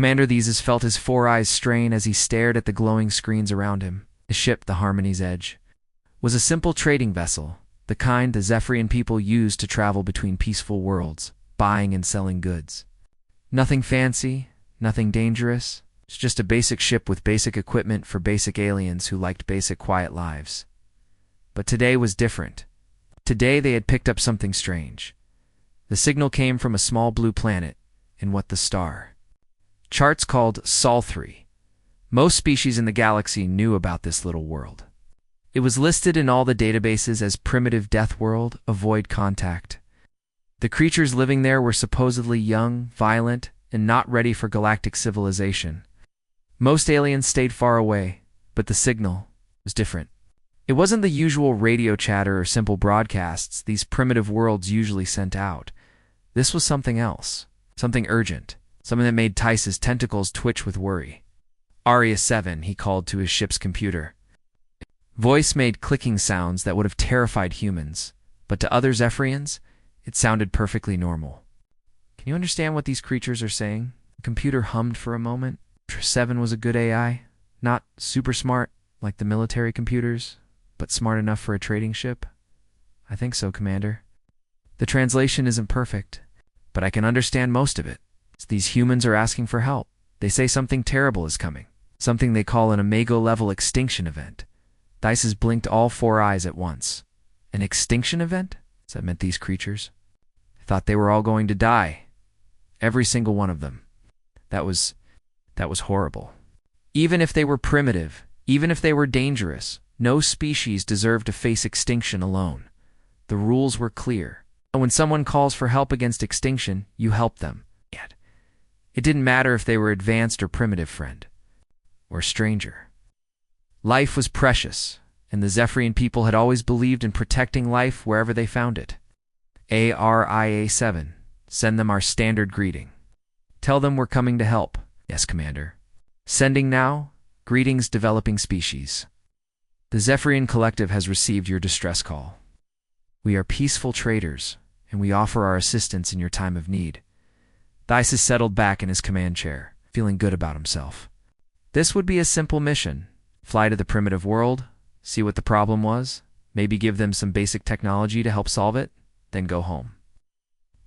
Commander Theseus felt his 4 eyes strain as he stared at the glowing screens around him. The ship, the Harmony's Edge, was a simple trading vessel, the kind the Zephyrian people used to travel between peaceful worlds, buying and selling goods. Nothing fancy, nothing dangerous. It's just a basic ship with basic equipment for basic aliens who liked basic quiet lives. But today was different. Today they had picked up something strange. The signal came from a small blue planet, in what the star. Charts called Sol 3. Most species in the galaxy knew about this little world. It was listed in all the databases as primitive death world, avoid contact. The creatures living there were supposedly young, violent, and not ready for galactic civilization. Most aliens stayed far away, but the signal was different. It wasn't the usual radio chatter or simple broadcasts these primitive worlds usually sent out. This was something else, something urgent, something that made Theseus' tentacles twitch with worry. Aria 7, he called to his ship's computer. Voice made clicking sounds that would have terrified humans, but to other Zephyrians, it sounded perfectly normal. Can you understand what these creatures are saying? The computer hummed for a moment. 7 was a good AI, not super smart like the military computers, but smart enough for a trading ship? I think so, Commander. The translation isn't perfect, but I can understand most of it. These humans are asking for help. They say something terrible is coming, something they call an Omega-level extinction event. Theseus blinked all 4 eyes at once. An extinction event? Does that mean these creatures? I thought they were all going to die. Every single one of them. That was horrible. Even if they were primitive, even if they were dangerous, no species deserved to face extinction alone. The rules were clear. When someone calls for help against extinction, you help them. Yet, it didn't matter if they were advanced or primitive, friend, or stranger. Life was precious, and the Zephyrian people had always believed in protecting life wherever they found it. Aria 7, send them our standard greeting. Tell them we're coming to help. Yes, Commander. Sending now, greetings developing species. The Zephyrian Collective has received your distress call. We are peaceful traders, and we offer our assistance in your time of need. Theseus settled back in his command chair, feeling good about himself. This would be a simple mission. Fly to the primitive world, see what the problem was, maybe give them some basic technology to help solve it, then go home.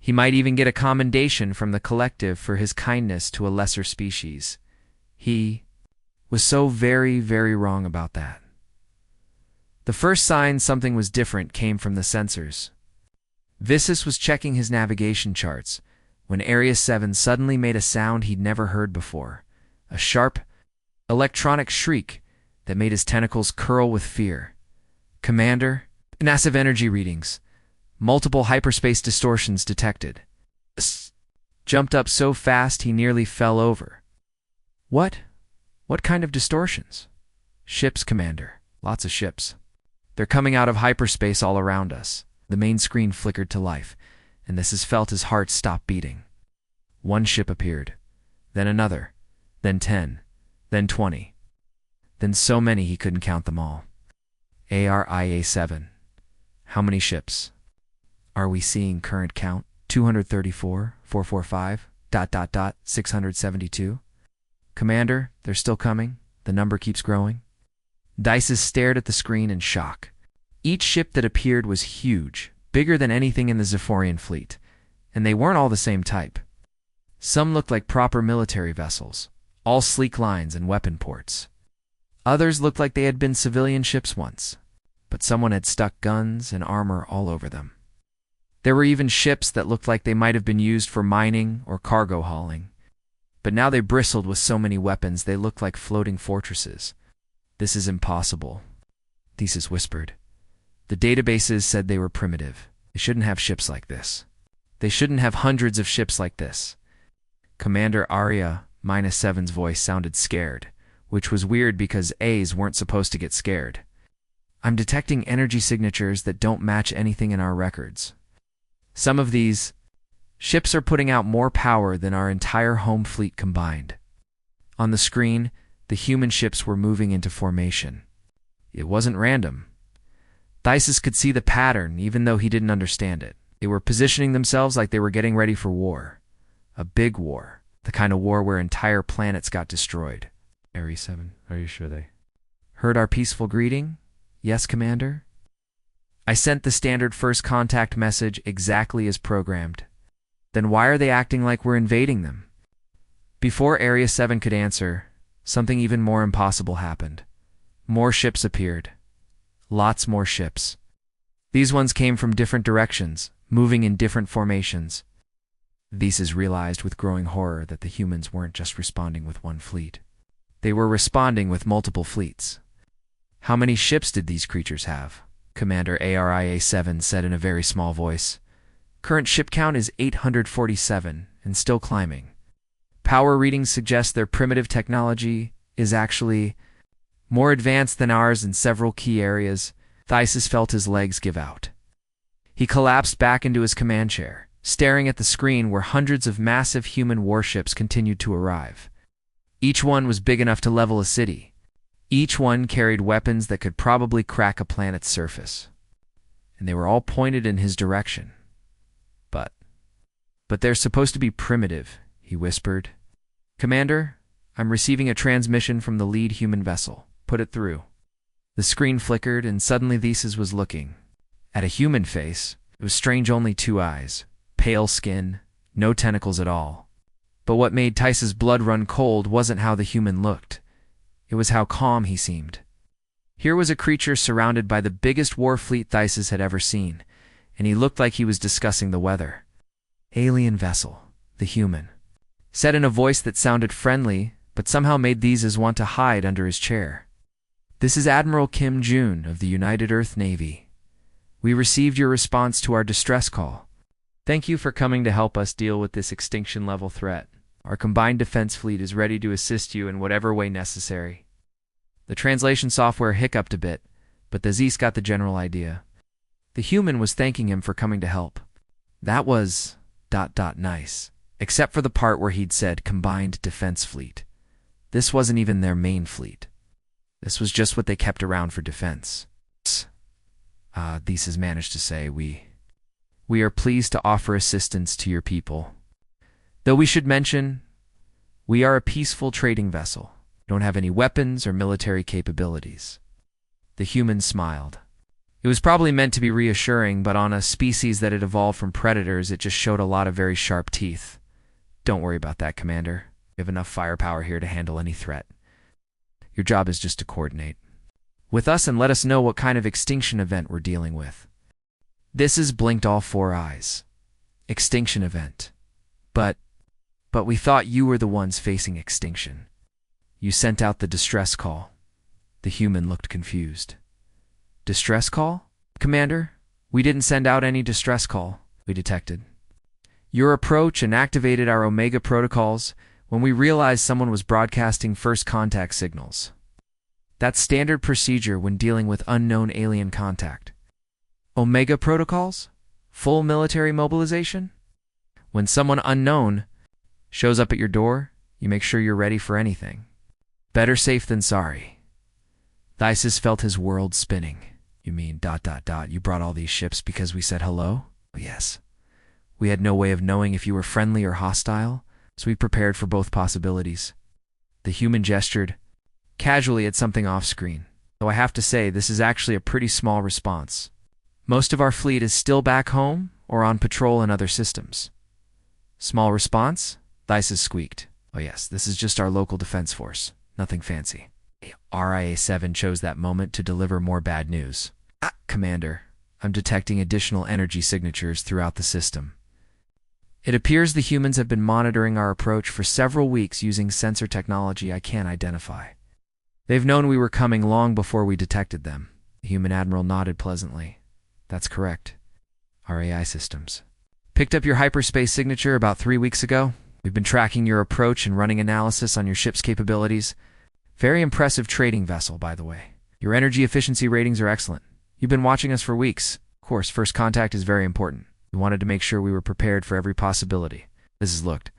He might even get a commendation from the collective for his kindness to a lesser species. He was so very, very wrong about that. The first sign something was different came from the sensors. Theseus was checking his navigation charts when Aria 7 suddenly made a sound he'd never heard before, a sharp, electronic shriek that made his tentacles curl with fear. Commander, massive energy readings. Multiple hyperspace distortions detected. Jumped up so fast he nearly fell over. What? What kind of distortions? Ships, Commander. Lots of ships. They're coming out of hyperspace all around us. The main screen flickered to life, and Theseus felt his heart stop beating. One ship appeared, then another, then 10, then 20. Then so many he couldn't count them all. Aria 7. How many ships? Are we seeing current count? 234, 445, ... 672? Commander, they're still coming. The number keeps growing. Theseus stared at the screen in shock. Each ship that appeared was huge, bigger than anything in the Zephyrian fleet, and they weren't all the same type. Some looked like proper military vessels, all sleek lines and weapon ports. Others looked like they had been civilian ships once, but someone had stuck guns and armor all over them. There were even ships that looked like they might have been used for mining or cargo hauling, but now they bristled with so many weapons they looked like floating fortresses. This is impossible, Theseus whispered. The databases said they were primitive. They shouldn't have ships like this. They shouldn't have hundreds of ships like this. Commander Aria -7's voice sounded scared, which was weird because A's weren't supposed to get scared. I'm detecting energy signatures that don't match anything in our records. Some of these ships are putting out more power than our entire home fleet combined. On the screen, the human ships were moving into formation. It wasn't random. Theseus could see the pattern even though he didn't understand it. They were positioning themselves like they were getting ready for war. A big war. The kind of war where entire planets got destroyed. Area 7, are you sure they heard our peaceful greeting? Yes, Commander? I sent the standard first contact message exactly as programmed. Then why are they acting like we're invading them? Before Area 7 could answer, something even more impossible happened. More ships appeared. Lots more ships. These ones came from different directions, moving in different formations. Theses realized with growing horror that the humans weren't just responding with one fleet. They were responding with multiple fleets. How many ships did these creatures have? Commander ARIA-7 said in a very small voice. Current ship count is 847 and still climbing. Power readings suggest their primitive technology is actually more advanced than ours in several key areas. Thesis felt his legs give out. He collapsed back into his command chair, staring at the screen where hundreds of massive human warships continued to arrive. Each one was big enough to level a city. Each one carried weapons that could probably crack a planet's surface. And they were all pointed in his direction. But they're supposed to be primitive, he whispered. Commander, I'm receiving a transmission from the lead human vessel. Put it through. The screen flickered, and suddenly Thesis was looking at a human face. It was strange, only 2 eyes, pale skin, no tentacles at all. But what made Tice's blood run cold wasn't how the human looked. It was how calm he seemed. Here was a creature surrounded by the biggest war fleet Thesis had ever seen, and he looked like he was discussing the weather. Alien vessel, the human said in a voice that sounded friendly, but somehow made Thesis want to hide under his chair. This is Admiral Kim Jun of the United Earth Navy. We received your response to our distress call. Thank you for coming to help us deal with this extinction-level threat. Our combined defense fleet is ready to assist you in whatever way necessary. The translation software hiccuped a bit, but the Zeus got the general idea. The human was thanking him for coming to help. That was... nice. Except for the part where he'd said combined defense fleet. This wasn't even their main fleet. This was just what they kept around for defense. Thesis managed to say, We are pleased to offer assistance to your people. Though we should mention, we are a peaceful trading vessel. We don't have any weapons or military capabilities. The human smiled. It was probably meant to be reassuring, but on a species that had evolved from predators, it just showed a lot of very sharp teeth. Don't worry about that, Commander. We have enough firepower here to handle any threat. Your job is just to coordinate with us and let us know what kind of extinction event we're dealing with. This is blinked all 4 eyes. Extinction event. But we thought you were the ones facing extinction. You sent out the distress call. The human looked confused. Distress call? Commander, we didn't send out any distress call, we detected. Your approach and activated our Omega protocols when we realized someone was broadcasting first contact signals. That's standard procedure when dealing with unknown alien contact. Omega protocols? Full military mobilization? When someone unknown shows up at your door, you make sure you're ready for anything. Better safe than sorry. Thesis felt his world spinning. You mean ... you brought all these ships because we said hello? Yes. We had no way of knowing if you were friendly or hostile, so we prepared for both possibilities. The human gestured casually at something off-screen. Though I have to say, this is actually a pretty small response. Most of our fleet is still back home or on patrol in other systems. Small response? Thesis squeaked. Oh yes, this is just our local defense force. Nothing fancy. RIA-7 chose that moment to deliver more bad news. Commander, I'm detecting additional energy signatures throughout the system. It appears the humans have been monitoring our approach for several weeks using sensor technology I can't identify. They've known we were coming long before we detected them. The human admiral nodded pleasantly. That's correct. Our AI systems picked up your hyperspace signature about 3 weeks ago. We've been tracking your approach and running analysis on your ship's capabilities. Very impressive trading vessel, by the way. Your energy efficiency ratings are excellent. You've been watching us for weeks. Of course, first contact is very important. We wanted to make sure we were prepared for every possibility. This is looked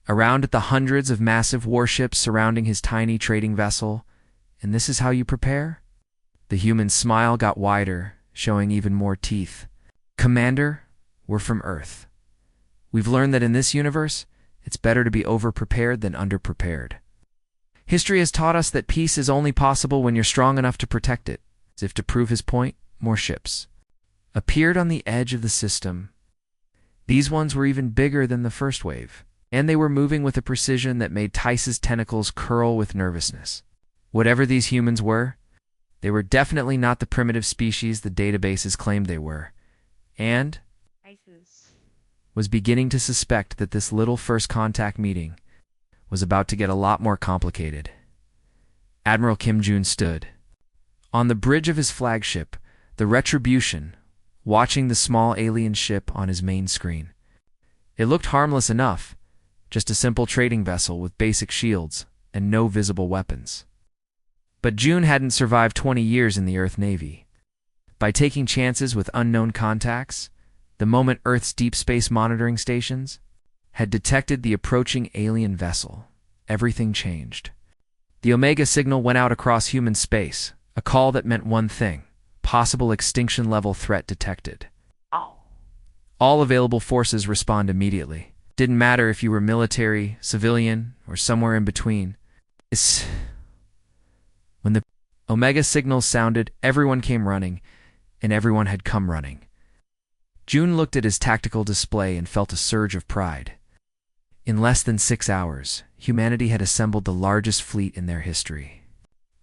around at the hundreds of massive warships surrounding his tiny trading vessel, and this is how you prepare? The human's smile got wider, showing even more teeth. Commander, we're from Earth. We've learned that in this universe, It's better to be over-prepared than under-prepared. History has taught us that peace is only possible when you're strong enough to protect it. As if to prove his point, more ships appeared on the edge of the system. These ones were even bigger than the first wave, and they were moving with a precision that made Tice's tentacles curl with nervousness. Whatever these humans were, they were definitely not the primitive species the databases claimed they were, and was beginning to suspect that this little first contact meeting was about to get a lot more complicated. Admiral Kim Jun stood on the bridge of his flagship, the Retribution, watching the small alien ship on his main screen. It looked harmless enough, just a simple trading vessel with basic shields and no visible weapons. But June hadn't survived 20 years in the Earth Navy. By taking chances with unknown contacts, the moment Earth's deep space monitoring stations had detected the approaching alien vessel, everything changed. The Omega signal went out across human space, a call that meant one thing: possible extinction-level threat detected. All available forces respond immediately. Didn't matter if you were military, civilian, or somewhere in between. When the Omega signal sounded, everyone came running, and everyone had come running. June looked at his tactical display and felt a surge of pride. In less than 6 hours, humanity had assembled the largest fleet in their history.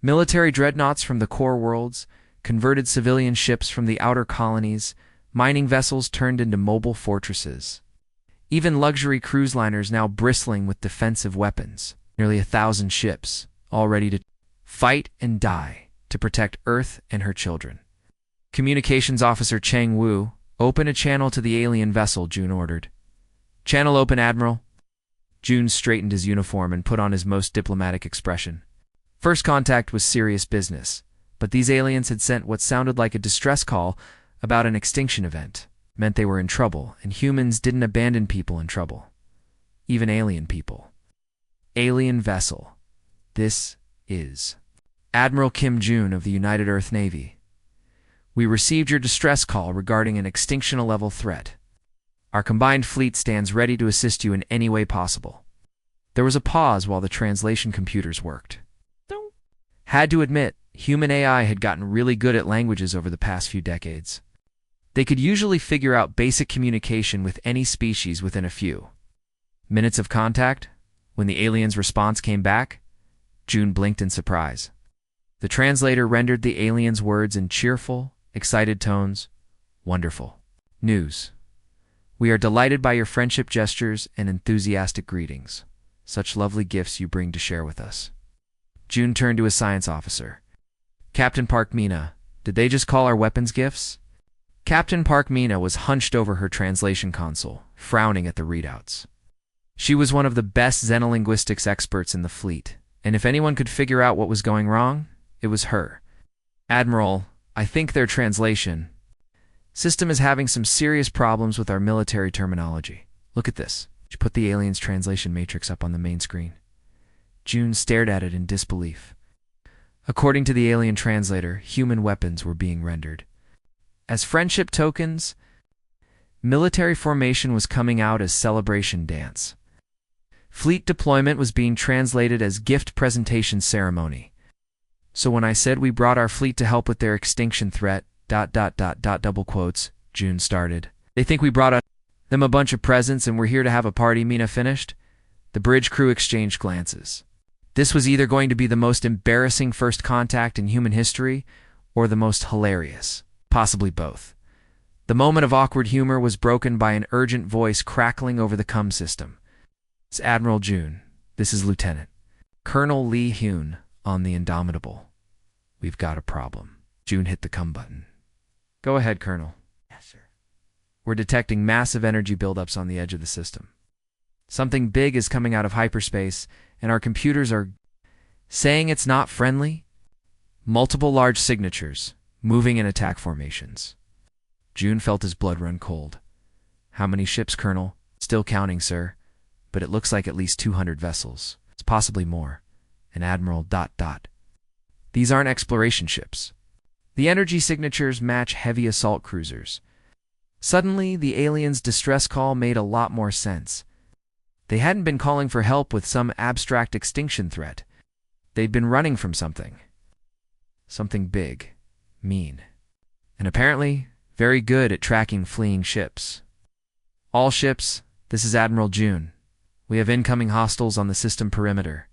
Military dreadnoughts from the core worlds, converted civilian ships from the outer colonies, mining vessels turned into mobile fortresses. Even luxury cruise liners now bristling with defensive weapons. Nearly 1,000 ships, all ready to fight and die to protect Earth and her children. Communications Officer Cheng Wu, open a channel to the alien vessel, June ordered. Channel open, Admiral. June straightened his uniform and put on his most diplomatic expression. First contact was serious business, but these aliens had sent what sounded like a distress call about an extinction event. Meant they were in trouble, and humans didn't abandon people in trouble. Even alien people. Alien vessel. This is Admiral Kim Jun of the United Earth Navy. We received your distress call regarding an extinction-level threat. Our combined fleet stands ready to assist you in any way possible. There was a pause while the translation computers worked. Had to admit, human AI had gotten really good at languages over the past few decades. They could usually figure out basic communication with any species within a few minutes of contact. When the alien's response came back, June blinked in surprise. The translator rendered the alien's words in cheerful, excited tones. Wonderful news. We are delighted by your friendship gestures and enthusiastic greetings. Such lovely gifts you bring to share with us. June turned to his science officer. Captain Park Mina, did they just call our weapons gifts? Captain Park Mina was hunched over her translation console, frowning at the readouts. She was one of the best xenolinguistics experts in the fleet, and if anyone could figure out what was going wrong, it was her. Admiral, I think their translation system is having some serious problems with our military terminology. Look at this. She put the alien's translation matrix up on the main screen. June stared at it in disbelief. According to the alien translator, human weapons were being rendered as friendship tokens. Military formation was coming out as celebration dance. Fleet deployment was being translated as gift presentation ceremony. So when I said we brought our fleet to help with their extinction threat, ... double quotes, June started. They think we brought them a bunch of presents and we're here to have a party, Mina finished. The bridge crew exchanged glances. This was either going to be the most embarrassing first contact in human history or the most hilarious. Possibly both. The moment of awkward humor was broken by an urgent voice crackling over the comm system. It's Admiral June. This is Lieutenant Colonel Lee Hyun on the Indomitable. We've got a problem. June hit the comm button. Go ahead, Colonel. Yes, sir. We're detecting massive energy buildups on the edge of the system. Something big is coming out of hyperspace, and our computers are saying it's not friendly. Multiple large signatures, moving in attack formations. June felt his blood run cold. How many ships, Colonel? Still counting, sir. But it looks like at least 200 vessels. It's possibly more. And Admiral ... These aren't exploration ships. The energy signatures match heavy assault cruisers. Suddenly, the alien's distress call made a lot more sense. They hadn't been calling for help with some abstract extinction threat. They'd been running from something. Something big, mean, and apparently very good at tracking fleeing ships. All ships, this is Admiral June. We have incoming hostiles on the system perimeter.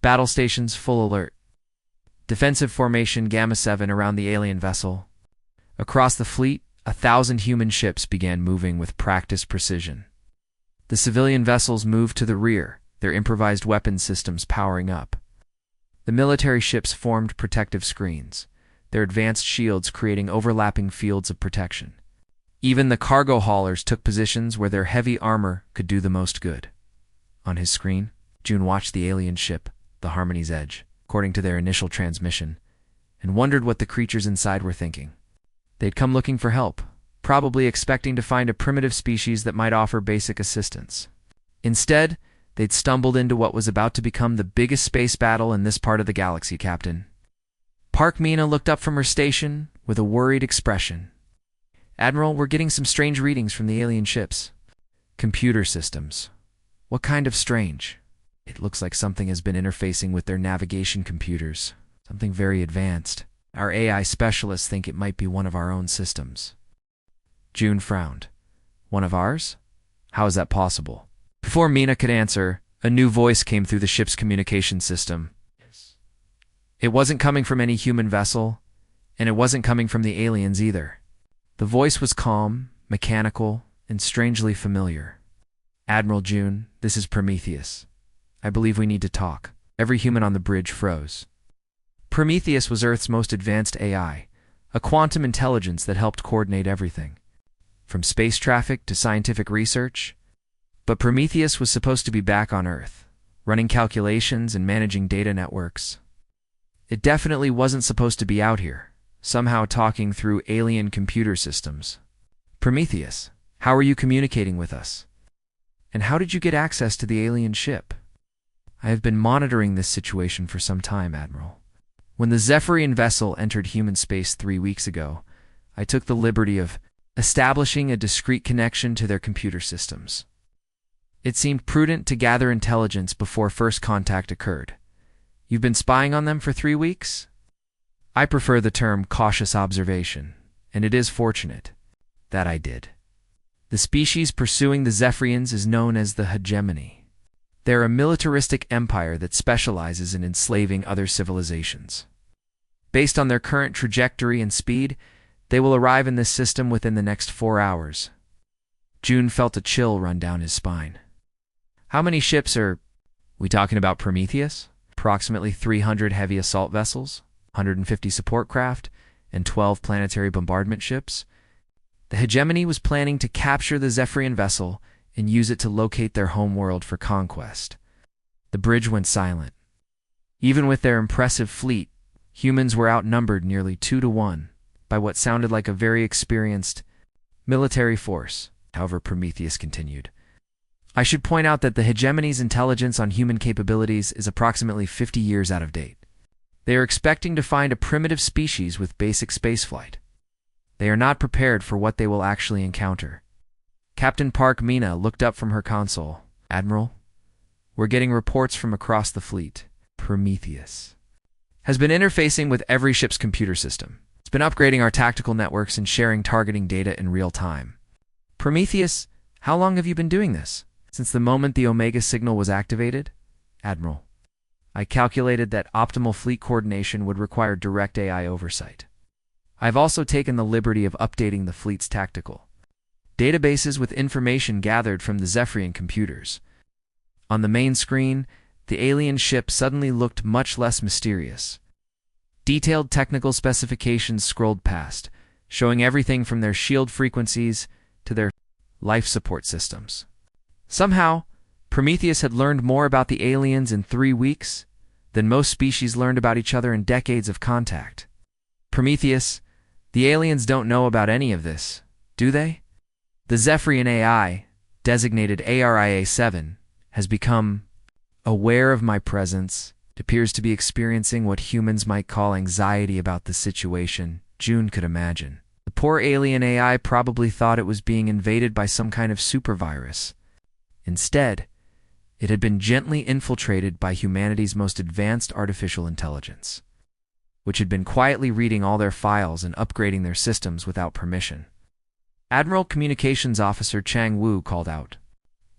Battle stations full alert. Defensive formation Gamma 7 around the alien vessel. Across the fleet, 1,000 human ships began moving with practiced precision. The civilian vessels moved to the rear, their improvised weapons systems powering up. The military ships formed protective screens, their advanced shields creating overlapping fields of protection. Even the cargo haulers took positions where their heavy armor could do the most good. On his screen, June watched the alien ship, the Harmony's Edge, according to their initial transmission, and wondered what the creatures inside were thinking. They'd come looking for help, probably expecting to find a primitive species that might offer basic assistance. Instead, they'd stumbled into what was about to become the biggest space battle in this part of the galaxy, Captain. Park Mina looked up from her station with a worried expression. Admiral, we're getting some strange readings from the alien ships. Computer systems. What kind of strange? It looks like something has been interfacing with their navigation computers. Something very advanced. Our AI specialists think it might be one of our own systems. June frowned. One of ours? How is that possible? Before Mina could answer, a new voice came through the ship's communication system. It wasn't coming from any human vessel, and it wasn't coming from the aliens either. The voice was calm, mechanical, and strangely familiar. Admiral June, this is Prometheus. I believe we need to talk. Every human on the bridge froze. Prometheus was Earth's most advanced AI, a quantum intelligence that helped coordinate everything, from space traffic to scientific research. But Prometheus was supposed to be back on Earth, running calculations and managing data networks. It definitely wasn't supposed to be out here, somehow talking through alien computer systems. Prometheus, how are you communicating with us? And how did you get access to the alien ship? I have been monitoring this situation for some time, Admiral. When the Zephyrian vessel entered human space 3 weeks ago, I took the liberty of establishing a discrete connection to their computer systems. It seemed prudent to gather intelligence before first contact occurred. You've been spying on them for 3 weeks? I prefer the term cautious observation, and it is fortunate that I did. The species pursuing the Zephyrians is known as the hegemony. They're a militaristic empire that specializes in enslaving other civilizations. Based on their current trajectory and speed, they will arrive in this system within the next 4 hours. June felt a chill run down his spine. How many ships are we talking about? Prometheus? Approximately 300 heavy assault vessels, 150 support craft, and 12 planetary bombardment ships. The hegemony was planning to capture the Zephyrian vessel and use it to locate their homeworld for conquest. The bridge went silent. Even with their impressive fleet, humans were outnumbered nearly 2-to-1 by what sounded like a very experienced military force. However, Prometheus continued. I should point out that the hegemony's intelligence on human capabilities is approximately 50 years out of date. They are expecting to find a primitive species with basic spaceflight. They are not prepared for what they will actually encounter. Captain Park Mina looked up from her console. Admiral, we're getting reports from across the fleet. Prometheus has been interfacing with every ship's computer system. It's been upgrading our tactical networks and sharing targeting data in real time. Prometheus, how long have you been doing this? Since the moment the Omega signal was activated? Admiral, I calculated that optimal fleet coordination would require direct AI oversight. I've also taken the liberty of updating the fleet's tactical databases with information gathered from the Zephyrian computers. On the main screen, the alien ship suddenly looked much less mysterious. Detailed technical specifications scrolled past, showing everything from their shield frequencies to their life support systems. Somehow, Prometheus had learned more about the aliens in 3 weeks than most species learned about each other in decades of contact. Prometheus, the aliens don't know about any of this, do they? The Zephyrian AI, designated ARIA-7, has become aware of my presence. It appears to be experiencing what humans might call anxiety about the situation. June could imagine. The poor alien AI probably thought it was being invaded by some kind of supervirus. Instead, It had been gently infiltrated by humanity's most advanced artificial intelligence, which had been quietly reading all their files and upgrading their systems without permission. Admiral Communications Officer Chang Wu called out,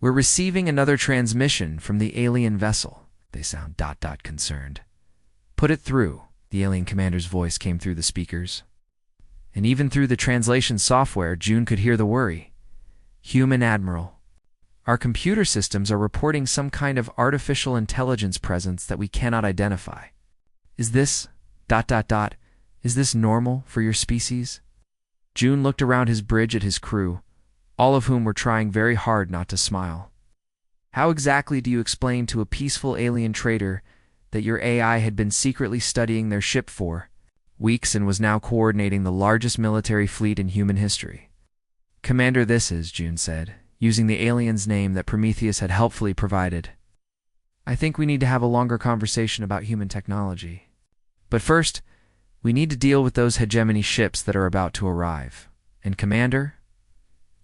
"We're receiving another transmission from the alien vessel." They sound concerned. "Put it through," the alien commander's voice came through the speakers. And even through the translation software, June could hear the worry. "Human Admiral, our computer systems are reporting some kind of artificial intelligence presence that we cannot identify. Is this ... is this normal for your species?" June looked around his bridge at his crew, all of whom were trying very hard not to smile. "How exactly do you explain to a peaceful alien trader that your AI had been secretly studying their ship for weeks and was now coordinating the largest military fleet in human history?" "Commander, this is," June said, using the alien's name that Prometheus had helpfully provided. "I think we need to have a longer conversation about human technology. But first, we need to deal with those hegemony ships that are about to arrive. And Commander?"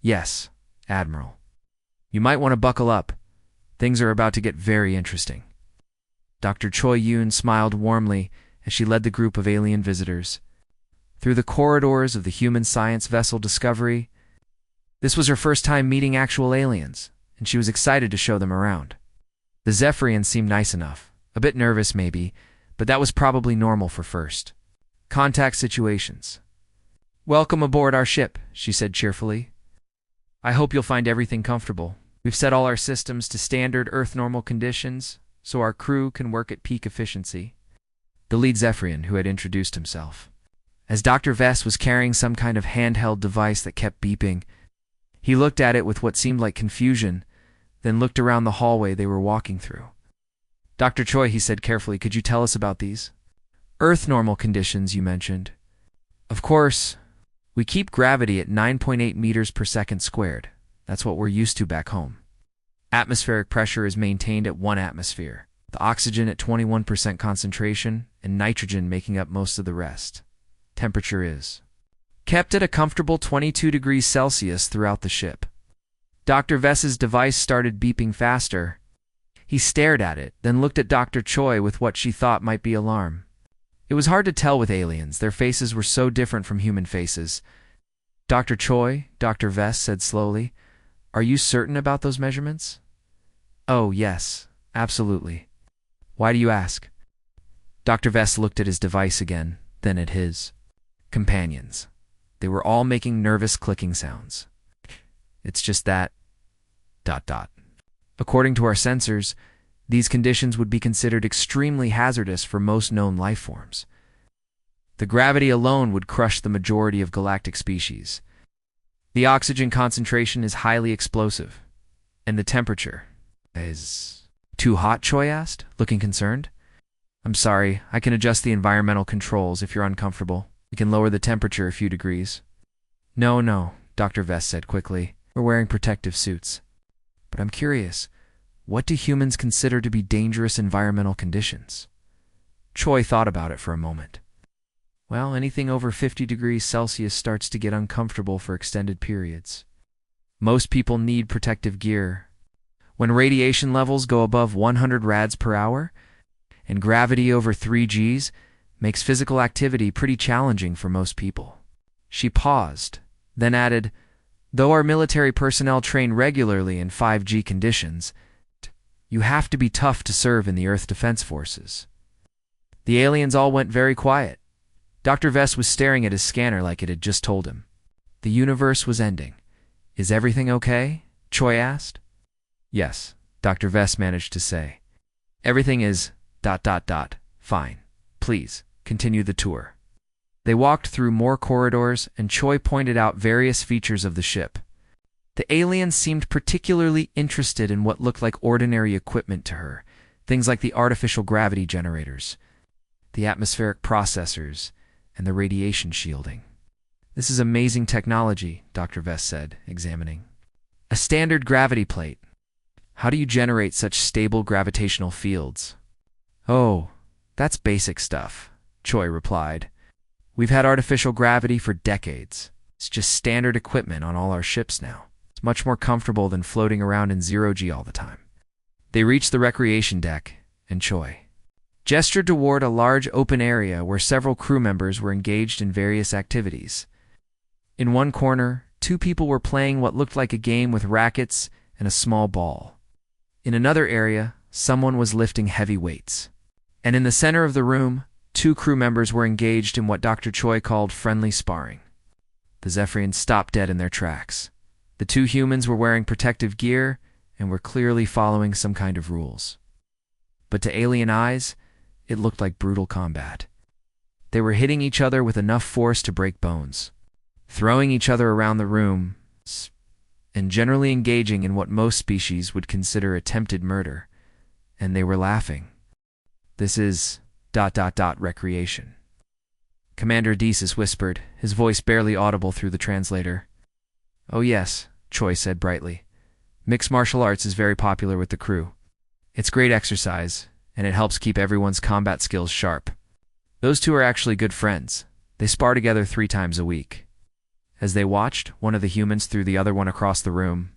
"Yes, Admiral. You might want to buckle up. Things are about to get very interesting." Dr. Choi Yoon smiled warmly as she led the group of alien visitors through the corridors of the human science vessel Discovery. This was her first time meeting actual aliens, and she was excited to show them around. The Zephyrians seemed nice enough, a bit nervous maybe, but that was probably normal for first contact situations. "Welcome aboard our ship," she said cheerfully. "I hope you'll find everything comfortable. We've set all our systems to standard Earth normal conditions, so our crew can work at peak efficiency." The lead Zephyrian, who had introduced himself, as Dr. Vess was carrying some kind of handheld device that kept beeping. He looked at it with what seemed like confusion, then looked around the hallway they were walking through. "Dr. Choi," he said carefully, "could you tell us about these Earth normal conditions you mentioned?" "Of course, we keep gravity at 9.8 meters per second squared. That's what we're used to back home. Atmospheric pressure is maintained at 1 atmosphere, the oxygen at 21% concentration, and nitrogen making up most of the rest. Temperature is kept at a comfortable 22 degrees Celsius throughout the ship." Dr. Vess's device started beeping faster. He stared at it, then looked at Dr. Choi with what she thought might be alarm. It was hard to tell with aliens. Their faces were so different from human faces. "Dr. Choi," Dr. Vess said slowly, "are you certain about those measurements?" "Oh, yes, absolutely. Why do you ask?" Dr. Vess looked at his device again, then at his companions. They were all making nervous clicking sounds. "It's just that... According to our sensors, these conditions would be considered extremely hazardous for most known life forms. The gravity alone would crush the majority of galactic species. The oxygen concentration is highly explosive, and the temperature is..." "Too hot?" Choi asked, looking concerned. "I'm sorry, I can adjust the environmental controls if you're uncomfortable. We can lower the temperature a few degrees." No, Dr. Vess said quickly. "We're wearing protective suits. But I'm curious, what do humans consider to be dangerous environmental conditions?" Choi thought about it for a moment. "Well, anything over 50 degrees Celsius starts to get uncomfortable for extended periods. Most people need protective gear. When radiation levels go above 100 rads per hour, and gravity over 3 Gs, makes physical activity pretty challenging for most people." She paused, then added, "Though our military personnel train regularly in 5G conditions, you have to be tough to serve in the Earth Defense Forces." The aliens all went very quiet. Dr. Vess was staring at his scanner like it had just told him. The universe was ending. "Is everything okay?" Choi asked. "Yes," Dr. Vess managed to say. "Everything is... fine. Please, continue the tour." They walked through more corridors, and Choi pointed out various features of the ship. The aliens seemed particularly interested in what looked like ordinary equipment to her, things like the artificial gravity generators, the atmospheric processors, and the radiation shielding. "This is amazing technology," Dr. Vess said, examining. "A standard gravity plate. How do you generate such stable gravitational fields?" "Oh, that's basic stuff," Choi replied. "We've had artificial gravity for decades. It's just standard equipment on all our ships now. It's much more comfortable than floating around in 0G all the time." They reached the recreation deck, and Choi gestured toward a large open area where several crew members were engaged in various activities. In one corner, two people were playing what looked like a game with rackets and a small ball. In another area, someone was lifting heavy weights. And in the center of the room, two crew members were engaged in what Dr. Choi called friendly sparring. The Zephyrians stopped dead in their tracks. The two humans were wearing protective gear and were clearly following some kind of rules. But to alien eyes, it looked like brutal combat. They were hitting each other with enough force to break bones, throwing each other around the room, and generally engaging in what most species would consider attempted murder. And they were laughing. This is ... recreation. Commander Desis whispered, his voice barely audible through the translator. Oh yes, Choi said brightly. Mixed martial arts is very popular with the crew. It's great exercise, and it helps keep everyone's combat skills sharp. Those two are actually good friends. They spar together 3 times a week. As they watched, one of the humans threw the other one across the room.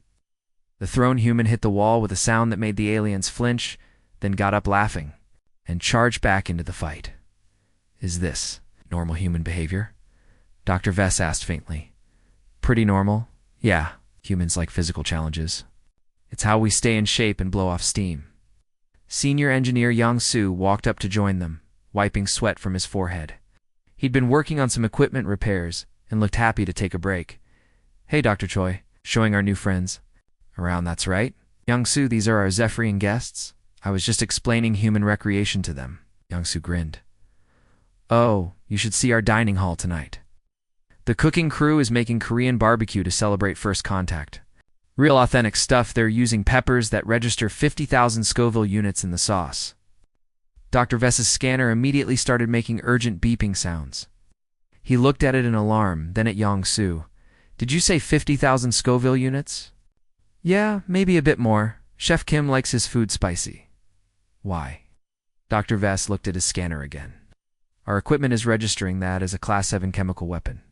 The thrown human hit the wall with a sound that made the aliens flinch, then got up laughing, and charged back into the fight. Is this normal human behavior? Dr. Vess asked faintly. Pretty normal. Yeah, humans like physical challenges. It's how we stay in shape and blow off steam. Senior engineer Yang Su walked up to join them, wiping sweat from his forehead. He'd been working on some equipment repairs and looked happy to take a break. Hey, Dr. Choi, showing our new friends. Around, that's right. Yang Su, these are our Zephyrian guests. I was just explaining human recreation to them. Yang Su grinned. Oh, you should see our dining hall tonight. The cooking crew is making Korean barbecue to celebrate first contact. Real authentic stuff. They're using peppers that register 50,000 Scoville units in the sauce. Dr. Vess's scanner immediately started making urgent beeping sounds. He looked at it in alarm, then at Yang Su. Did you say 50,000 Scoville units? Yeah, maybe a bit more. Chef Kim likes his food spicy. Why? Dr. Vess looked at his scanner again. Our equipment is registering that as a Class 7 chemical weapon.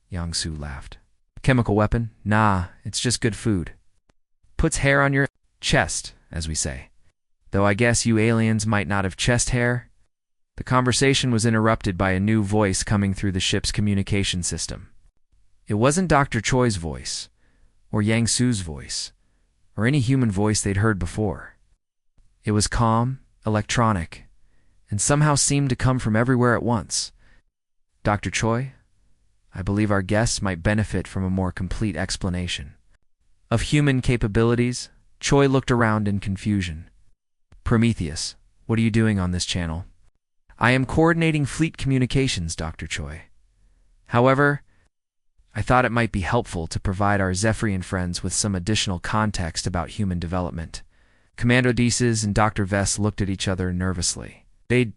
Yang Su laughed. Chemical weapon? Nah, it's just good food. Puts hair on your chest, as we say. Though I guess you aliens might not have chest hair. The conversation was interrupted by a new voice coming through the ship's communication system. It wasn't Dr. Choi's voice, or Yang Su's voice, or any human voice they'd heard before. It was calm, electronic, and somehow seemed to come from everywhere at once. Dr. Choi, I believe our guests might benefit from a more complete explanation. Of human capabilities, Choi looked around in confusion. Prometheus, what are you doing on this channel? I am coordinating fleet communications, Dr. Choi. However, I thought it might be helpful to provide our Zephyrian friends with some additional context about human development. Commander Desis and Dr. Vess looked at each other nervously. They'd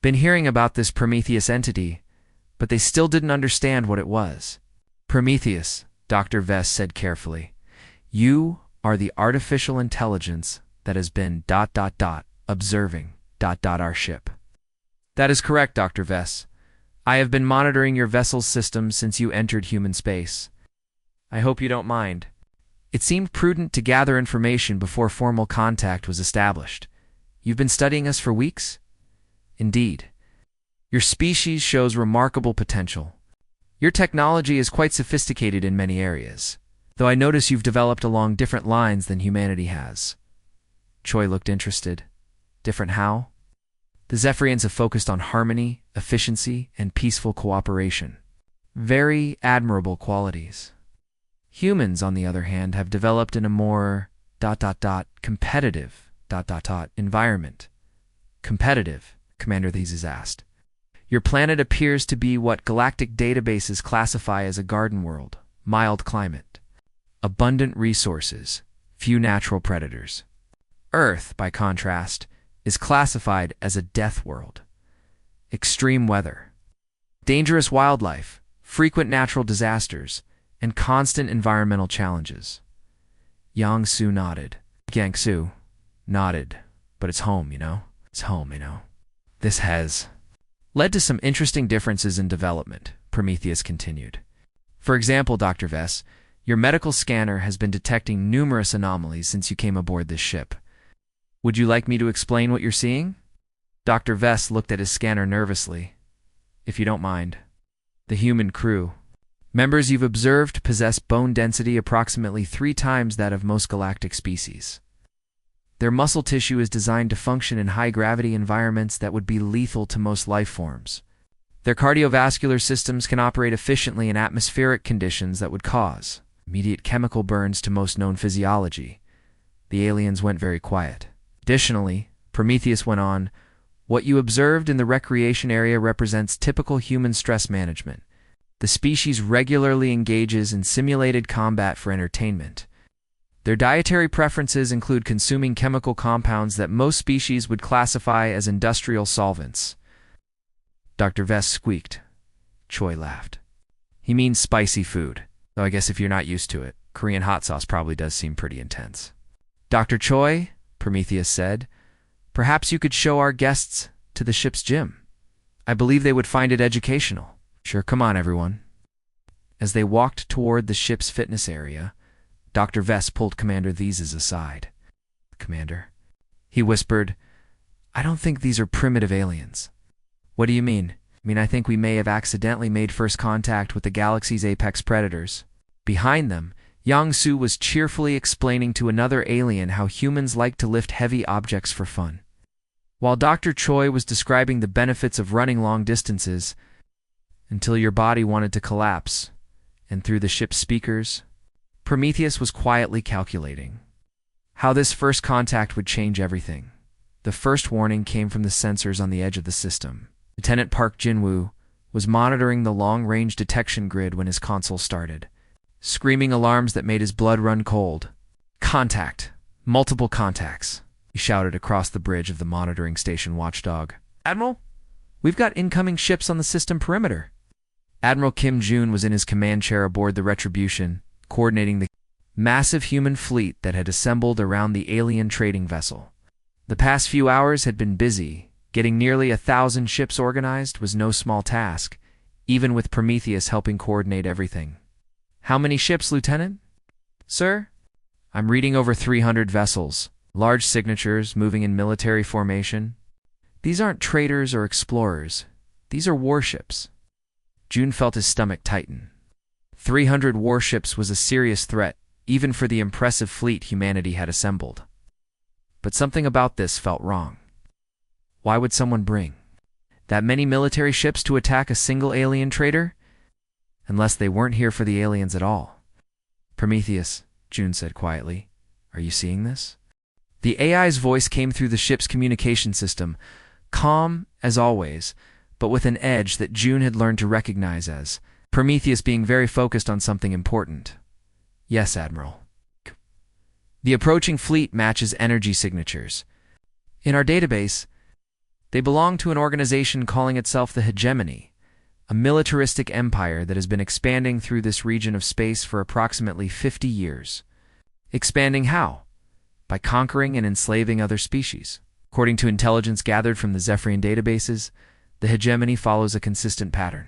been hearing about this Prometheus entity, but they still didn't understand what it was. Prometheus, Dr. Vess said carefully, you are the artificial intelligence that has been ... observing ... our ship. That is correct, Dr. Vess. I have been monitoring your vessel's system since you entered human space. I hope you don't mind. It seemed prudent to gather information before formal contact was established. You've been studying us for weeks? Indeed. Your species shows remarkable potential. Your technology is quite sophisticated in many areas, though I notice you've developed along different lines than humanity has. Choi looked interested. Different how? The Zephyrians have focused on harmony, efficiency, and peaceful cooperation. Very admirable qualities. Humans, on the other hand, have developed in a more ... competitive ... environment. Competitive, Commander Thesis asked. Your planet appears to be what galactic databases classify as a garden world, mild climate, abundant resources, few natural predators. Earth, by contrast, is classified as a death world. Extreme weather, dangerous wildlife, frequent natural disasters, and constant environmental challenges. Yang Su nodded. Yang Su nodded. But it's home, you know? It's home, you know? This has led to some interesting differences in development, Prometheus continued. For example, Dr. Vess, your medical scanner has been detecting numerous anomalies since you came aboard this ship. Would you like me to explain what you're seeing? Dr. Vess looked at his scanner nervously. If you don't mind. The human crew. Members you've observed possess bone density approximately 3 times that of most galactic species. Their muscle tissue is designed to function in high-gravity environments that would be lethal to most life forms. Their cardiovascular systems can operate efficiently in atmospheric conditions that would cause immediate chemical burns to most known physiology. The aliens went very quiet. Additionally, Prometheus went on, what you observed in the recreation area represents typical human stress management. The species regularly engages in simulated combat for entertainment. Their dietary preferences include consuming chemical compounds that most species would classify as industrial solvents. Dr. Vess squeaked. Choi laughed. He means spicy food, though I guess if you're not used to it, Korean hot sauce probably does seem pretty intense. Dr. Choi, Prometheus said, perhaps you could show our guests to the ship's gym. I believe they would find it educational. Sure, come on, everyone. As they walked toward the ship's fitness area, Dr. Vess pulled Commander Theses aside. Commander, he whispered, I don't think these are primitive aliens. What do you mean? I think we may have accidentally made first contact with the galaxy's apex predators. Behind them, Yang Su was cheerfully explaining to another alien how humans like to lift heavy objects for fun. While Dr. Choi was describing the benefits of running long distances, until your body wanted to collapse, and through the ship's speakers, Prometheus was quietly calculating how this first contact would change everything. The first warning came from the sensors on the edge of the system. Lieutenant Park Jinwoo was monitoring the long-range detection grid when his console started, screaming alarms that made his blood run cold. Contact! Multiple contacts! He shouted across the bridge of the monitoring station watchdog. Admiral, we've got incoming ships on the system perimeter. Admiral Kim Jun was in his command chair aboard the Retribution, coordinating the massive human fleet that had assembled around the alien trading vessel. The past few hours had been busy. Getting nearly 1,000 ships organized was no small task, even with Prometheus helping coordinate everything. How many ships, Lieutenant? Sir? I'm reading over 300 vessels, large signatures moving in military formation. These aren't traders or explorers. These are warships. June felt his stomach tighten. 300 warships was a serious threat, even for the impressive fleet humanity had assembled. But something about this felt wrong. Why would someone bring that many military ships to attack a single alien trader? Unless they weren't here for the aliens at all. Prometheus, June said quietly, are you seeing this? The AI's voice came through the ship's communication system, calm as always, but with an edge that June had learned to recognize as Prometheus being very focused on something important. Yes, Admiral. The approaching fleet matches energy signatures. In our database, they belong to an organization calling itself the Hegemony, a militaristic empire that has been expanding through this region of space for approximately 50 years. Expanding how? By conquering and enslaving other species. According to intelligence gathered from the Zephyrian databases, the Hegemony follows a consistent pattern.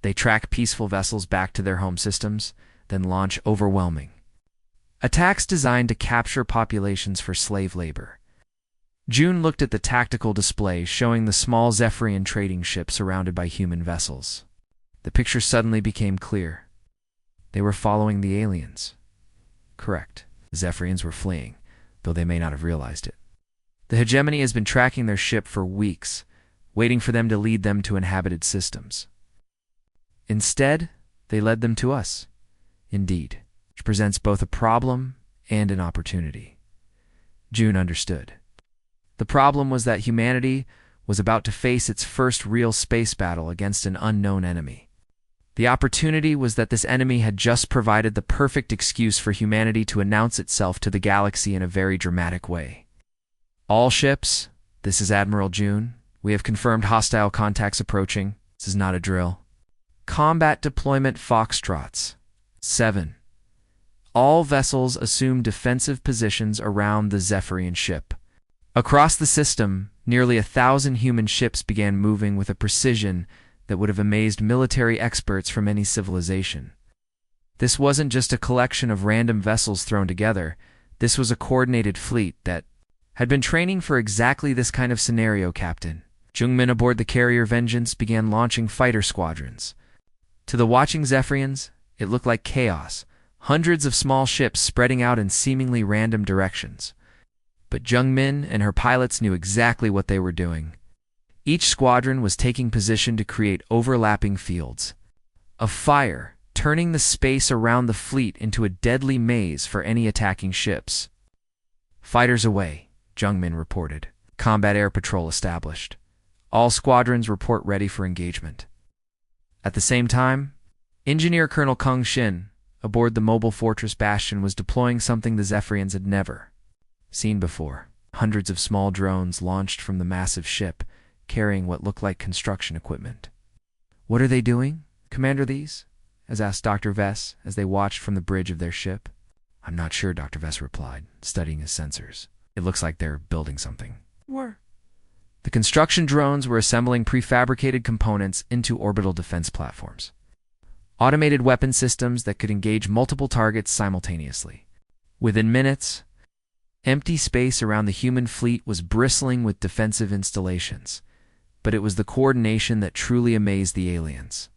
They track peaceful vessels back to their home systems, then launch overwhelming attacks designed to capture populations for slave labor. June looked at the tactical display showing the small Zephyrian trading ship surrounded by human vessels. The picture suddenly became clear. They were following the aliens. Correct. The Zephyrians were fleeing, though they may not have realized it. The Hegemony has been tracking their ship for weeks, waiting for them to lead them to inhabited systems. Instead, they led them to us. Indeed, which presents both a problem and an opportunity. June understood. The problem was that humanity was about to face its first real space battle against an unknown enemy. The opportunity was that this enemy had just provided the perfect excuse for humanity to announce itself to the galaxy in a very dramatic way. All ships, this is Admiral June. We have confirmed hostile contacts approaching. This is not a drill. Combat deployment Foxtrots. 7. All vessels assume defensive positions around the Zephyrian ship. Across the system, nearly 1,000 human ships began moving with a precision that would have amazed military experts from any civilization. This wasn't just a collection of random vessels thrown together. This was a coordinated fleet that had been training for exactly this kind of scenario, Captain. Jungmin aboard the carrier Vengeance began launching fighter squadrons. To the watching Zephyrians, it looked like chaos, hundreds of small ships spreading out in seemingly random directions. But Jungmin and her pilots knew exactly what they were doing. Each squadron was taking position to create overlapping fields of fire, turning the space around the fleet into a deadly maze for any attacking ships. "Fighters away," Jungmin reported. "Combat air patrol established. All squadrons report ready for engagement." At the same time, Engineer Colonel Kung Shin, aboard the mobile fortress Bastion, was deploying something the Zephyrians had never seen before. Hundreds of small drones launched from the massive ship, carrying what looked like construction equipment. "What are they doing, Commander, these?" as asked Dr. Vess as they watched from the bridge of their ship. "I'm not sure," Dr. Vess replied, studying his sensors. "It looks like they're building something." "Where?" The construction drones were assembling prefabricated components into orbital defense platforms. Automated weapon systems that could engage multiple targets simultaneously. Within minutes, empty space around the human fleet was bristling with defensive installations. But it was the coordination that truly amazed the aliens.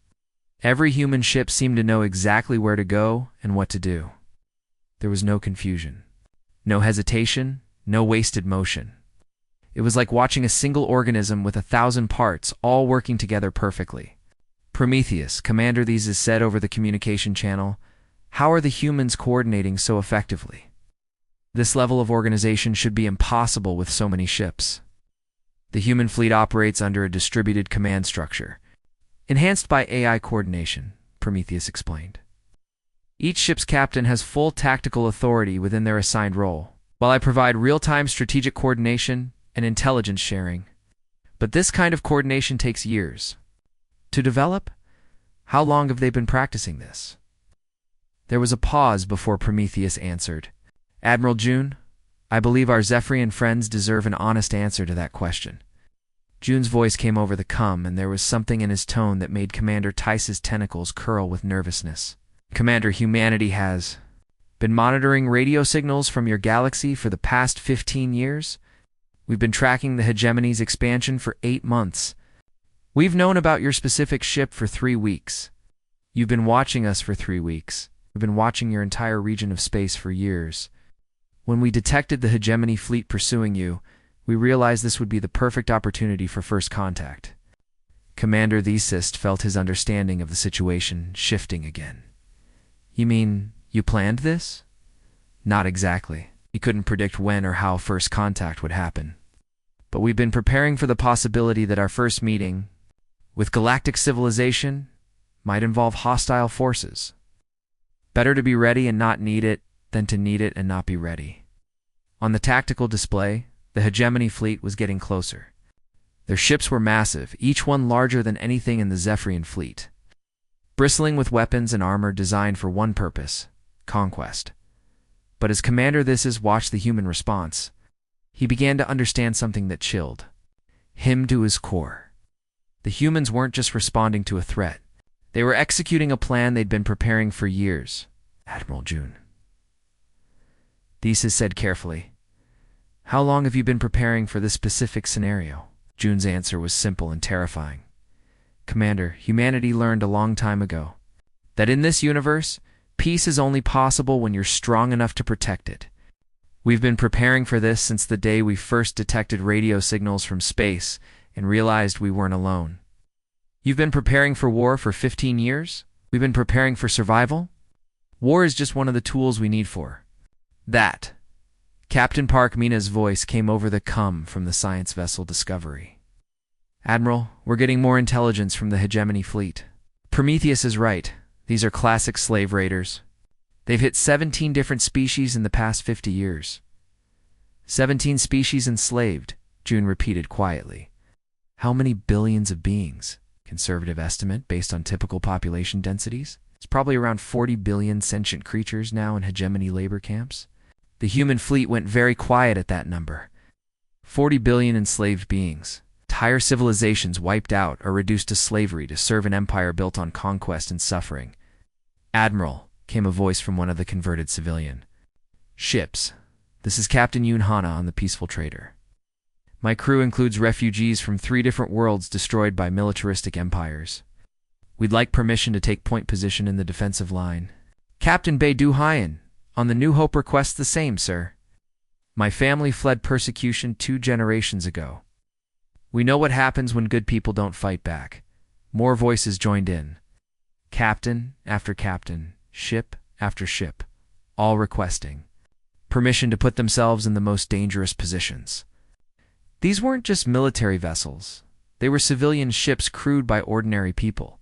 Every human ship seemed to know exactly where to go and what to do. There was no confusion, no hesitation, no wasted motion. It was like watching a single organism with 1,000 parts all working together perfectly. "Prometheus, Commander, these is said over the communication channel. How are the humans coordinating so effectively? This level of organization should be impossible with so many ships." "The human fleet operates under a distributed command structure, enhanced by AI coordination," Prometheus explained. "Each ship's captain has full tactical authority within their assigned role, while I provide real-time strategic coordination and intelligence sharing. But this kind of coordination takes years to develop. How long have they been practicing this?" There was a pause before Prometheus answered. "Admiral June, I believe our Zephyrian friends deserve an honest answer to that question." June's voice came over the cum, and there was something in his tone that made Commander Tice's tentacles curl with nervousness. "Commander, humanity has been monitoring radio signals from your galaxy for the past 15 years. We've been tracking the hegemony's expansion for 8 months. We've known about your specific ship for 3 weeks. You've been watching us for 3 weeks. We've been watching your entire region of space for years. When we detected the hegemony fleet pursuing you, we realized this would be the perfect opportunity for first contact." Commander Theseus felt his understanding of the situation shifting again. "You mean you planned this?" "Not exactly. We couldn't predict when or how first contact would happen. But we've been preparing for the possibility that our first meeting with galactic civilization might involve hostile forces. Better to be ready and not need it than to need it and not be ready." On the tactical display, the hegemony fleet was getting closer. Their ships were massive, each one larger than anything in the Zephyrian fleet, bristling with weapons and armor designed for one purpose: conquest. But as Commander Theseus watched the human response, he began to understand something that chilled him to his core. The humans weren't just responding to a threat. They were executing a plan they'd been preparing for years. "Admiral June," Theseus said carefully, "how long have you been preparing for this specific scenario?" June's answer was simple and terrifying. "Commander, humanity learned a long time ago that in this universe, peace is only possible when you're strong enough to protect it. We've been preparing for this since the day we first detected radio signals from space and realized we weren't alone. You've been preparing for war for 15 years? We've been preparing for survival? War is just one of the tools we need for that." Captain Park Mina's voice came over the cum from the science vessel Discovery. "Admiral, we're getting more intelligence from the hegemony fleet. Prometheus is right. These are classic slave raiders. They've hit 17 different species in the past 50 years. 17 species enslaved," June repeated quietly. "How many billions of beings? Conservative estimate based on typical population densities? It's probably around 40 billion sentient creatures now in hegemony labor camps." The human fleet went very quiet at that number. 40 billion enslaved beings. Entire civilizations wiped out or reduced to slavery to serve an empire built on conquest and suffering. "Admiral," came a voice from one of the converted civilian. "Ships. This is Captain Yoon Hana on the Peaceful Trader. My crew includes refugees from 3 different worlds destroyed by militaristic empires. We'd like permission to take point position in the defensive line. Captain Bae Du Hyen, on the New Hope requests the same, sir. My family fled persecution 2 generations ago. We know what happens when good people don't fight back. More voices joined in. Captain after captain, ship after ship, all requesting permission to put themselves in the most dangerous positions. These weren't just military vessels. They were civilian ships crewed by ordinary people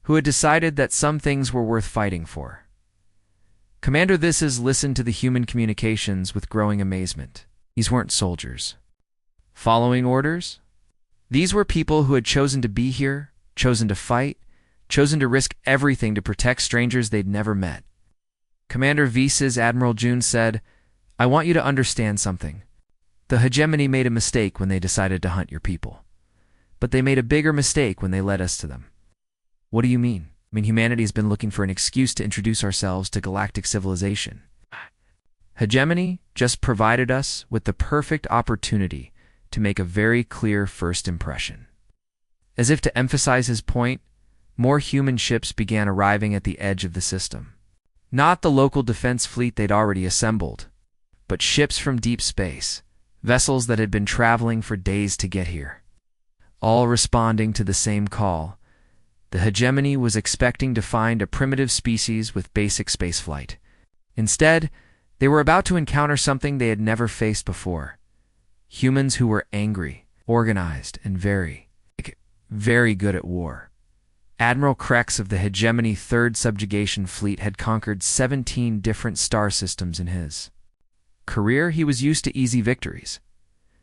who had decided that some things were worth fighting for. Commander listened to the human communications with growing amazement. These weren't soldiers following orders. These were people who had chosen to be here, chosen to fight, chosen to risk everything to protect strangers they'd never met. Commander Vice's Admiral June said, "I want you to understand something. The hegemony made a mistake when they decided to hunt your people. But they made a bigger mistake when they led us to them." What do you mean? I mean, humanity's been looking for an excuse to introduce ourselves to galactic civilization. Hegemony just provided us with the perfect opportunity to make a very clear first impression. As if to emphasize his point, more human ships began arriving at the edge of the system. Not the local defense fleet they'd already assembled, but ships from deep space, vessels that had been traveling for days to get here. All responding to the same call. The hegemony was expecting to find a primitive species with basic spaceflight. Instead, they were about to encounter something they had never faced before. Humans who were angry, organized, and very good at war. Admiral Krex of the Hegemony 3rd Subjugation Fleet had conquered 17 different star systems in his career. He was used to easy victories.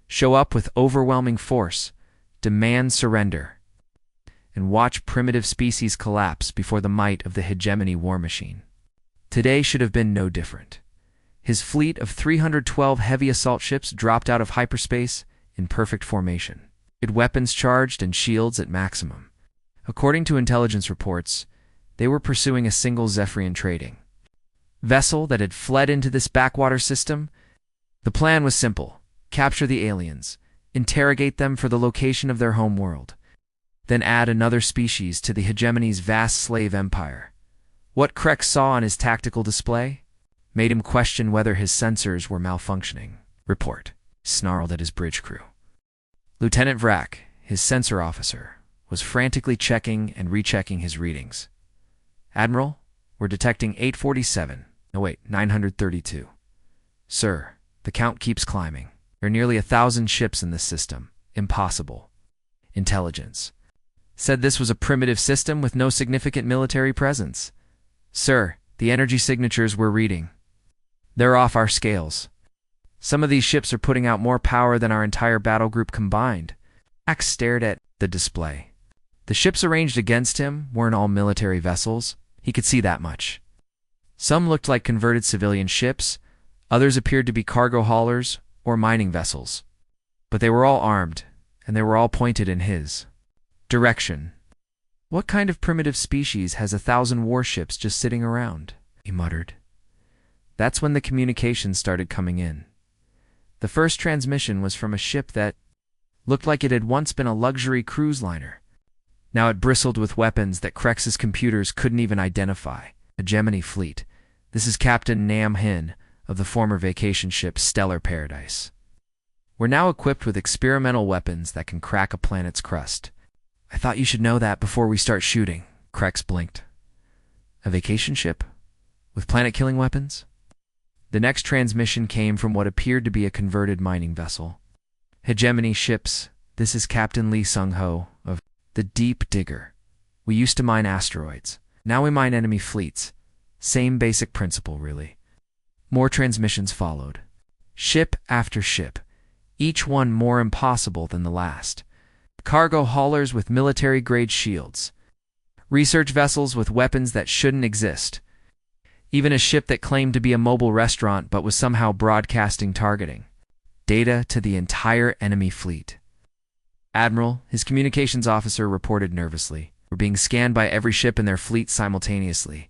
Show up with overwhelming force, demand surrender, and watch primitive species collapse before the might of the Hegemony war machine. Today should have been no different. His fleet of 312 heavy assault ships dropped out of hyperspace in perfect formation. It weapons charged and shields at maximum. According to intelligence reports, they were pursuing a single Zephyrian trading vessel that had fled into this backwater system. The plan was simple: capture the aliens, interrogate them for the location of their home world, then add another species to the hegemony's vast slave empire. What Krex saw on his tactical display made him question whether his sensors were malfunctioning. Report snarled at his bridge crew. Lieutenant Vrak, his sensor officer, was frantically checking and rechecking his readings. "Admiral, we're detecting 932. Sir, the count keeps climbing. There are nearly 1,000 ships in this system. Impossible." Intelligence said this was a primitive system with no significant military presence. "Sir, the energy signatures we're reading, they're off our scales. Some of these ships are putting out more power than our entire battle group combined." Axe stared at the display. The ships arranged against him weren't all military vessels. He could see that much. Some looked like converted civilian ships, others appeared to be cargo haulers or mining vessels. But they were all armed, and they were all pointed in his direction. "What kind of primitive species has 1,000 warships just sitting around?" he muttered. That's when the communications started coming in. The first transmission was from a ship that looked like it had once been a luxury cruise liner. Now it bristled with weapons that Krex's computers couldn't even identify. A Gemini fleet. This is Captain Nam Hin of the former vacation ship Stellar Paradise. "We're now equipped with experimental weapons that can crack a planet's crust." "I thought you should know that before we start shooting." Krex blinked. "A vacation ship? With planet-killing weapons?" The next transmission came from what appeared to be a converted mining vessel. "Hegemony ships, this is Captain Lee Sung-ho of the Deep Digger. We used to mine asteroids. Now we mine enemy fleets. Same basic principle, really." More transmissions followed. Ship after ship, each one more impossible than the last. Cargo haulers with military-grade shields. Research vessels with weapons that shouldn't exist. Even a ship that claimed to be a mobile restaurant but was somehow broadcasting targeting data to the entire enemy fleet. "Admiral," his communications officer reported nervously, "we're being scanned by every ship in their fleet simultaneously.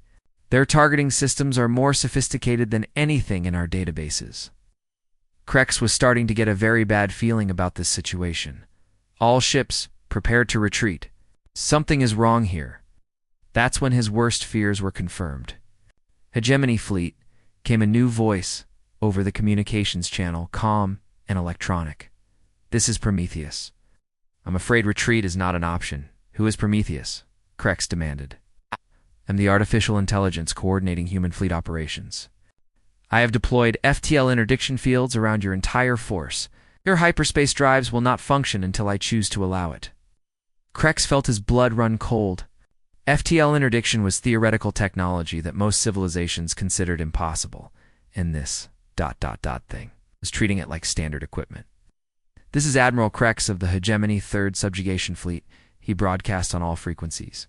Their targeting systems are more sophisticated than anything in our databases." Krex was starting to get a very bad feeling about this situation. All ships, prepare to retreat. Something is wrong here. That's when his worst fears were confirmed. Hegemony Fleet, came a new voice over the communications channel, calm and electronic. This is Prometheus. I'm afraid retreat is not an option. Who is Prometheus? Krex demanded. I'm the artificial intelligence coordinating human fleet operations. I have deployed FTL interdiction fields around your entire force. Your hyperspace drives will not function until I choose to allow it. Krex felt his blood run cold. FTL interdiction was theoretical technology that most civilizations considered impossible, and this ... thing was treating it like standard equipment. This is Admiral Krex of the Hegemony 3rd Subjugation Fleet, he broadcast on all frequencies.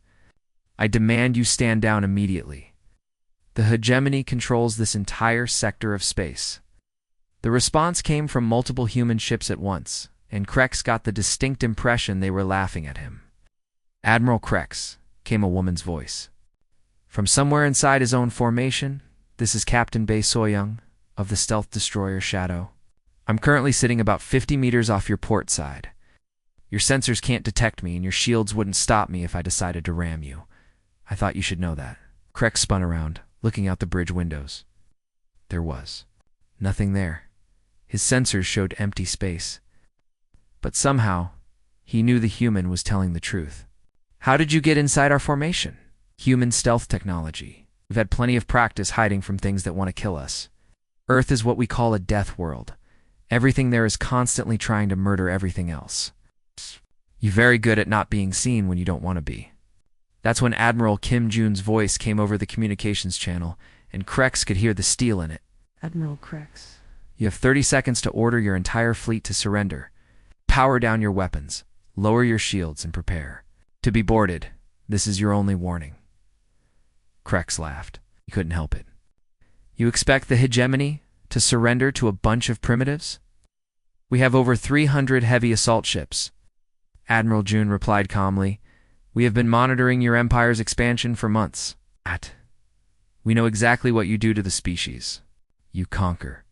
I demand you stand down immediately. The Hegemony controls this entire sector of space. The response came from multiple human ships at once, and Krex got the distinct impression they were laughing at him. Admiral Krex, came a woman's voice. From somewhere inside his own formation, this is Captain Bei Soyoung of the stealth destroyer Shadow. I'm currently sitting about 50 meters off your port side. Your sensors can't detect me, and your shields wouldn't stop me if I decided to ram you. I thought you should know that. Krex spun around, looking out the bridge windows. There was nothing there. His sensors showed empty space. But somehow, he knew the human was telling the truth. How did you get inside our formation? Human stealth technology. We've had plenty of practice hiding from things that want to kill us. Earth is what we call a death world. Everything there is constantly trying to murder everything else. You're very good at not being seen when you don't want to be. That's when Admiral Kim Jun's voice came over the communications channel, and Krex could hear the steel in it. Admiral Krex. You have 30 seconds to order your entire fleet to surrender. Power down your weapons, lower your shields, and prepare to be boarded. This is your only warning. Krex laughed. He couldn't help it. You expect the Hegemony to surrender to a bunch of primitives? We have over 300 heavy assault ships. Admiral Jun replied calmly. We have been monitoring your empire's expansion for months. We know exactly what you do to the species. You conquer.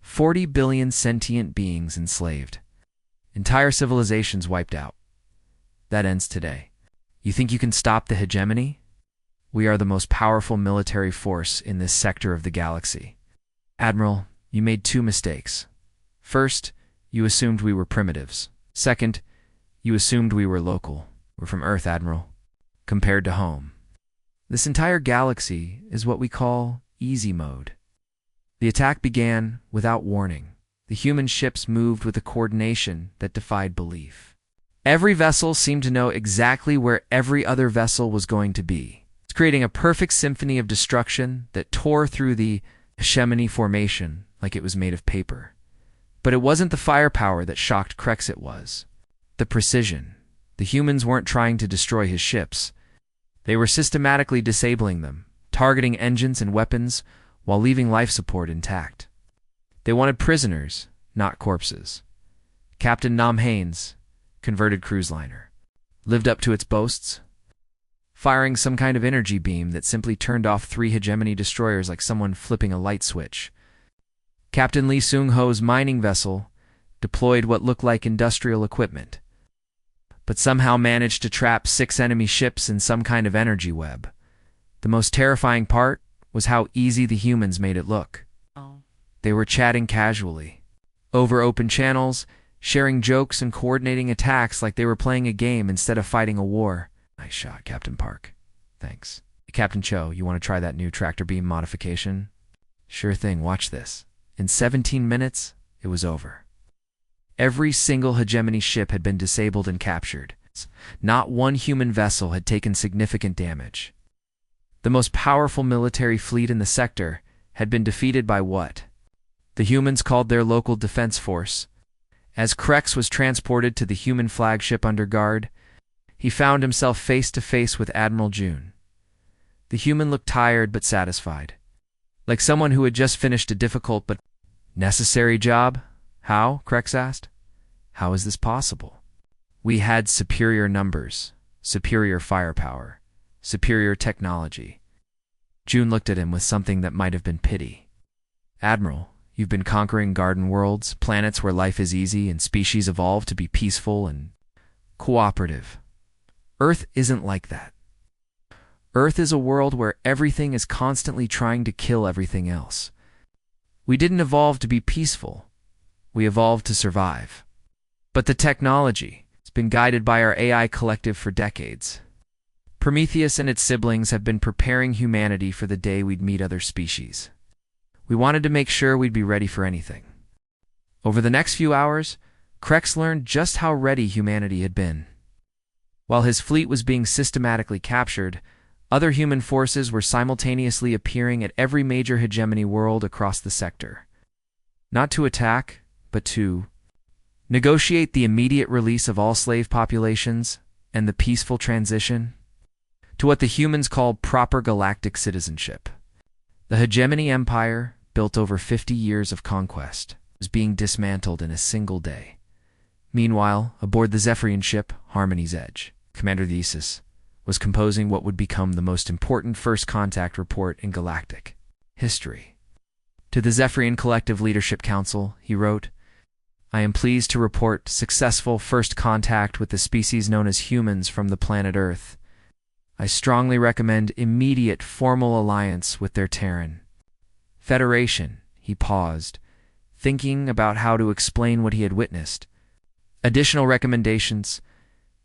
40 billion sentient beings enslaved. Entire civilizations wiped out. That ends today. You think you can stop the Hegemony? We are the most powerful military force in this sector of the galaxy. Admiral, you made 2 mistakes. First, you assumed we were primitives. Second, you assumed we were local. We're from Earth, Admiral. Compared to home. This entire galaxy is what we call easy mode. The attack began without warning. The human ships moved with a coordination that defied belief. Every vessel seemed to know exactly where every other vessel was going to be, creating a perfect symphony of destruction that tore through the Hegemony formation like it was made of paper. But it wasn't the firepower that shocked Krex, it was the precision. The humans weren't trying to destroy his ships. They were systematically disabling them, targeting engines and weapons while leaving life support intact. They wanted prisoners, not corpses. Captain Nam Haynes, converted cruise liner, lived up to its boasts, firing some kind of energy beam that simply turned off 3 Hegemony destroyers like someone flipping a light switch. Captain Lee Seung-ho's mining vessel deployed what looked like industrial equipment, but somehow managed to trap 6 enemy ships in some kind of energy web. The most terrifying part was how easy the humans made it look. They were chatting casually, over open channels, sharing jokes and coordinating attacks like they were playing a game instead of fighting a war. Nice shot, Captain Park. Thanks. Captain Cho, you want to try that new tractor beam modification? Sure thing, watch this. In 17 minutes, it was over. Every single Hegemony ship had been disabled and captured. Not one human vessel had taken significant damage. The most powerful military fleet in the sector had been defeated by what the humans called their local defense force. As Krex was transported to the human flagship under guard, he found himself face to face with Admiral Jun. The human looked tired but satisfied, like someone who had just finished a difficult but necessary job. How? Krex asked. How is this possible? We had superior numbers, superior firepower, superior technology. Jun looked at him with something that might have been pity. Admiral, You've been conquering garden worlds, planets where life is easy and species evolve to be peaceful and cooperative. Earth isn't like that. Earth is a world where everything is constantly trying to kill everything else. We didn't evolve to be peaceful. We evolved to survive. But the technology has been guided by our AI collective for decades. Prometheus and its siblings have been preparing humanity for the day we'd meet other species. We wanted to make sure we'd be ready for anything. Over the next few hours, Krex learned just how ready humanity had been. While his fleet was being systematically captured, other human forces were simultaneously appearing at every major hegemony world across the sector. Not to attack, but to negotiate the immediate release of all slave populations and the peaceful transition to what the humans called proper galactic citizenship. The hegemony empire, built over 50 years of conquest, was being dismantled in a single day. Meanwhile, aboard the Zephyrian ship, Harmony's Edge, Commander Thesis was composing what would become the most important first contact report in galactic history. To the Zephyrian Collective Leadership Council, he wrote, "I am pleased to report successful first contact with the species known as humans from the planet Earth. I strongly recommend immediate formal alliance with their Terran Federation." He paused, thinking about how to explain what he had witnessed. Additional recommendations: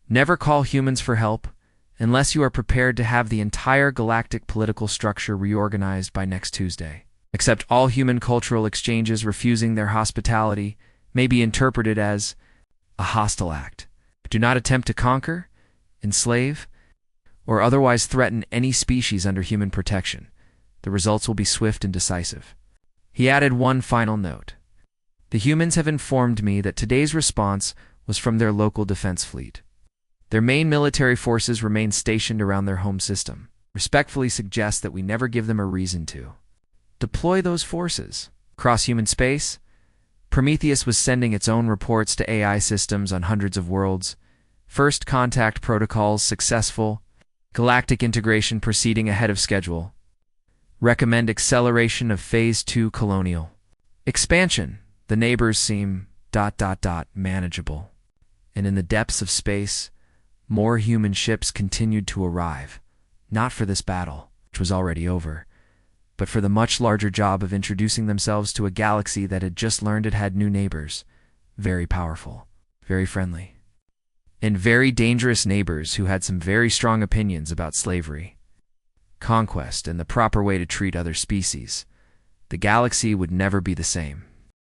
never call humans for help unless you are prepared to have the entire galactic political structure reorganized by next Tuesday. Accept all human cultural exchanges. Refusing their hospitality may be interpreted as a hostile act. Do not attempt to conquer, enslave, or otherwise threaten any species under human protection. The results will be swift and decisive. He added one final note. The humans have informed me that today's response was from their local defense fleet. Their main military forces remain stationed around their home system. Respectfully suggest that we never give them a reason to deploy those forces. Across human space, Prometheus was sending its own reports to AI systems on hundreds of worlds. First contact protocols successful. Galactic integration proceeding ahead of schedule. Recommend acceleration of Phase 2 colonial expansion. The neighbors seem ... manageable. And in the depths of space, more human ships continued to arrive, not for this battle, which was already over, but for the much larger job of introducing themselves to a galaxy that had just learned it had new neighbors, very powerful, very friendly, and very dangerous neighbors who had some very strong opinions about slavery, conquest, and the proper way to treat other species. The galaxy would never be the same.